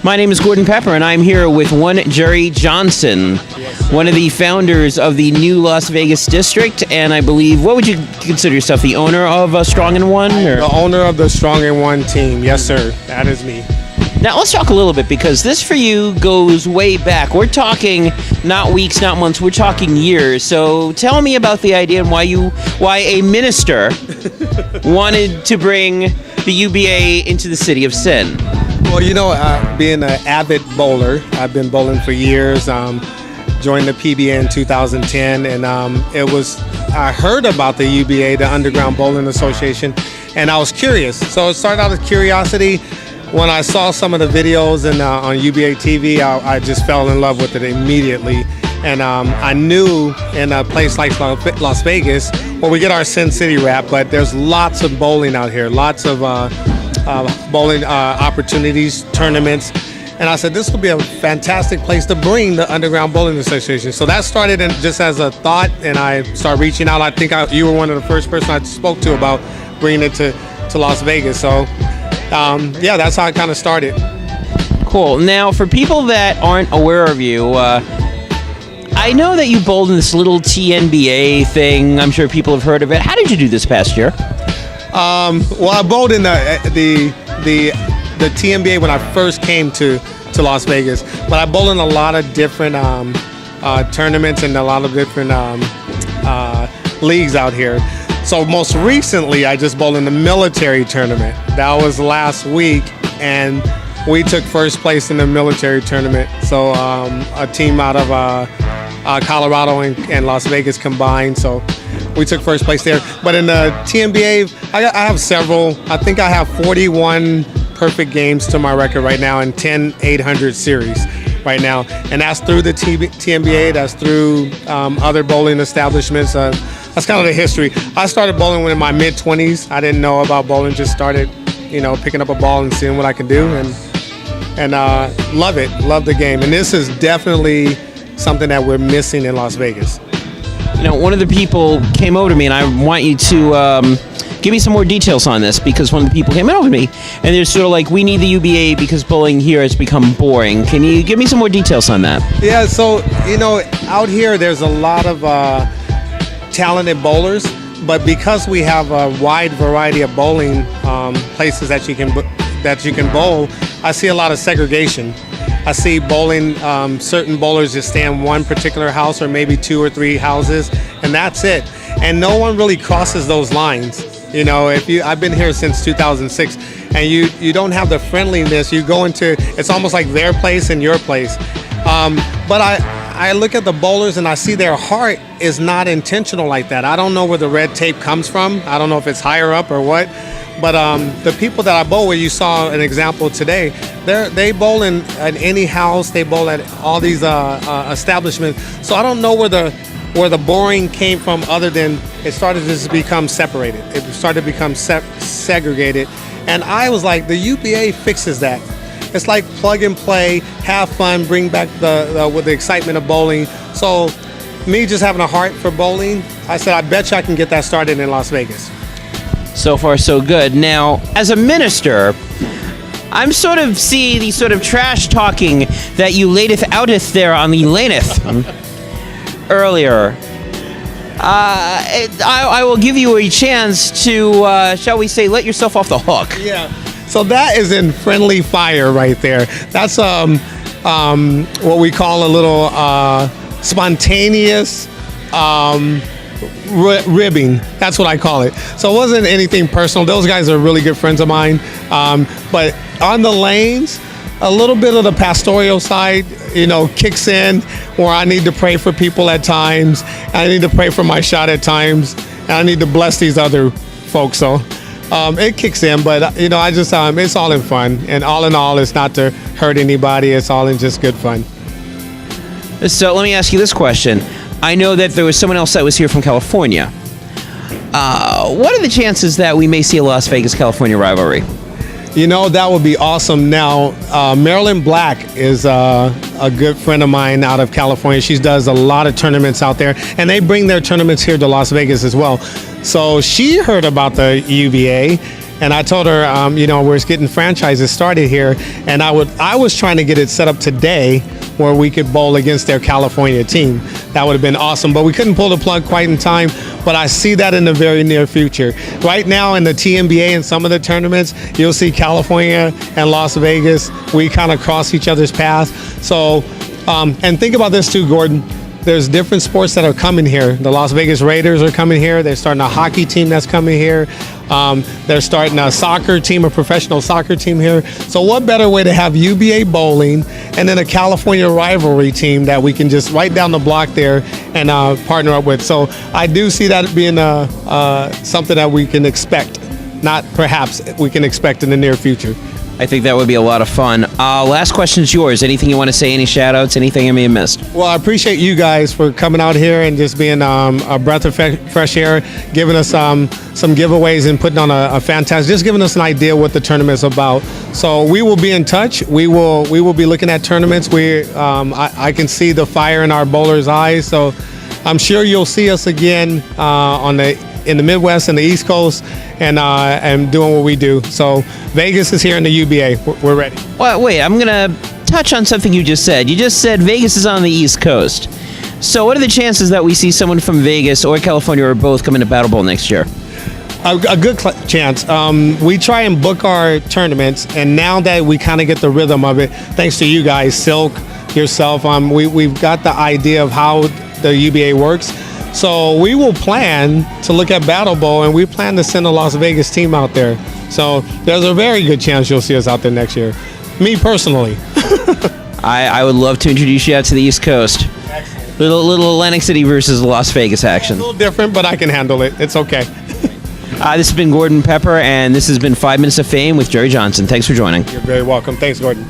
My name is Gordon Pepper, and I'm here with one Jerry Johnson, one of the founders of the new Las Vegas district, and I believe, what would you consider yourself, the owner of Strong in One? Or? The owner of the Strong in One team, yes sir, that is me. Now let's talk a little bit, because this for you goes way back. We're talking not weeks, not months, we're talking years. So tell me about the idea and why a minister wanted to bring the UBA into the city of Sin. Well, you know, being an avid bowler, I've been bowling for years. Joined the PBA in 2010, and I heard about the UBA, the Underground Bowling Association, and I was curious. So it started out as curiosity. When I saw some of the videos on UBA TV, I just fell in love with it immediately. And I knew in a place like Las Vegas, where we get our Sin City rap, but there's lots of bowling out here, lots of bowling opportunities, tournaments. And I said, this will be a fantastic place to bring the Underground Bowling Association. So that started just as a thought, and I started reaching out. I think you were one of the first person I spoke to about bringing it to Las Vegas. So yeah, that's how it kind of started. Cool. Now, for people that aren't aware of you, I know that you bowled in this little TNBA thing. I'm sure people have heard of it. How did you do this past year? Well, I bowled in the TNBA when I first came to Las Vegas, but I bowled in a lot of different tournaments and a lot of different leagues out here. So most recently, I just bowled in the military tournament. That was last week, and we took first place in the military tournament. So a team out of Colorado and Las Vegas combined. So we took first place there. But in the TNBA, I have several. I think I have 41 perfect games to my record right now and 10 800 series right now. And that's through the TNBA. That's through other bowling establishments. That's kind of the history. I started bowling when in my mid-20s. I didn't know about bowling. Just started, picking up a ball and seeing what I could do. And love it. Love the game. And this is definitely something that we're missing in Las Vegas. One of the people came over to me, and I want you to give me some more details on this, because one of the people came over to me, and they're sort of like, we need the UBA because bowling here has become boring. Can you give me some more details on that? Yeah, so, out here there's a lot of talented bowlers, but because we have a wide variety of bowling places that you can bowl, I see a lot of segregation. I see bowling, certain bowlers just stay in one particular house or maybe 2 or 3 houses, and that's it. And no one really crosses those lines. I've been here since 2006, and you don't have the friendliness. You go into, it's almost like their place and your place. But I look at the bowlers and I see their heart is not intentional like that. I don't know where the red tape comes from. I don't know if it's higher up or what. But the people that I bowl with, you saw an example today, they bowl in at any house, they bowl at all these establishments. So I don't know where the boring came from, other than it started to just become separated. It started to become segregated. And I was like, the UBA fixes that. It's like plug and play, have fun, bring back with the excitement of bowling. So me just having a heart for bowling, I said, I bet you I can get that started in Las Vegas. So far, so good. Now, as a minister, I'm sort of seeing the sort of trash talking that you lateth outeth there on the laneth earlier. I will give you a chance to, shall we say, let yourself off the hook. Yeah. So that is in friendly fire right there. That's what we call a little spontaneous ribbing. That's what I call it. So it wasn't anything personal. Those guys are really good friends of mine. But on the lanes, a little bit of the pastoral side, kicks in, where I need to pray for people at times. I need to pray for my shot at times. And I need to bless these other folks. So it kicks in, but I just it's all in fun. And all in all, it's not to hurt anybody. It's all in just good fun. So let me ask you this question. I know that there was someone else that was here from California. What are the chances that we may see a Las Vegas-California rivalry? That would be awesome. Now, Marilyn Black is a good friend of mine out of California. She does a lot of tournaments out there, and they bring their tournaments here to Las Vegas as well. So she heard about the UBA, and I told her, we're getting franchises started here, and I was trying to get it set up today where we could bowl against their California team. That would have been awesome, but we couldn't pull the plug quite in time. But I see that in the very near future. Right now in the TNBA and some of the tournaments, you'll see California and Las Vegas. We kind of cross each other's paths. So, and think about this too, Gordon. There's different sports that are coming here. The Las Vegas Raiders are coming here. They're starting a hockey team that's coming here. They're starting a soccer team, a professional soccer team here. So what better way to have UBA bowling and then a California rivalry team that we can just right down the block there and partner up with. So I do see that being something that we can expect. Not perhaps, we can expect in the near future. I think that would be a lot of fun. Last question is yours. Anything you want to say? Any shout outs? Anything I may have missed? Well, I appreciate you guys for coming out here and just being a breath of fresh air, giving us some giveaways and putting on a fantastic, just giving us an idea what the tournament's about. So we will be in touch. We will be looking at tournaments. I can see the fire in our bowlers' eyes. So I'm sure you'll see us again in the Midwest and the East Coast and doing what we do. So Vegas is here in the UBA. We're ready. Well, wait, I'm going to touch on something you just said. You just said Vegas is on the East Coast. So what are the chances that we see someone from Vegas or California or both come into Battle Bowl next year? A good chance. We try and book our tournaments, and now that we kind of get the rhythm of it, thanks to you guys, Silk, yourself, we've got the idea of how the UBA works. So we will plan to look at Battle Bowl, and we plan to send a Las Vegas team out there. So there's a very good chance you'll see us out there next year. Me personally. I would love to introduce you out to the East Coast. Excellent. Little Atlantic City versus Las Vegas action. A little different, but I can handle it. It's okay. This has been Gordon Pepper, and this has been 5 Minutes of Fame with Jerry Johnson. Thanks for joining. You're very welcome. Thanks, Gordon.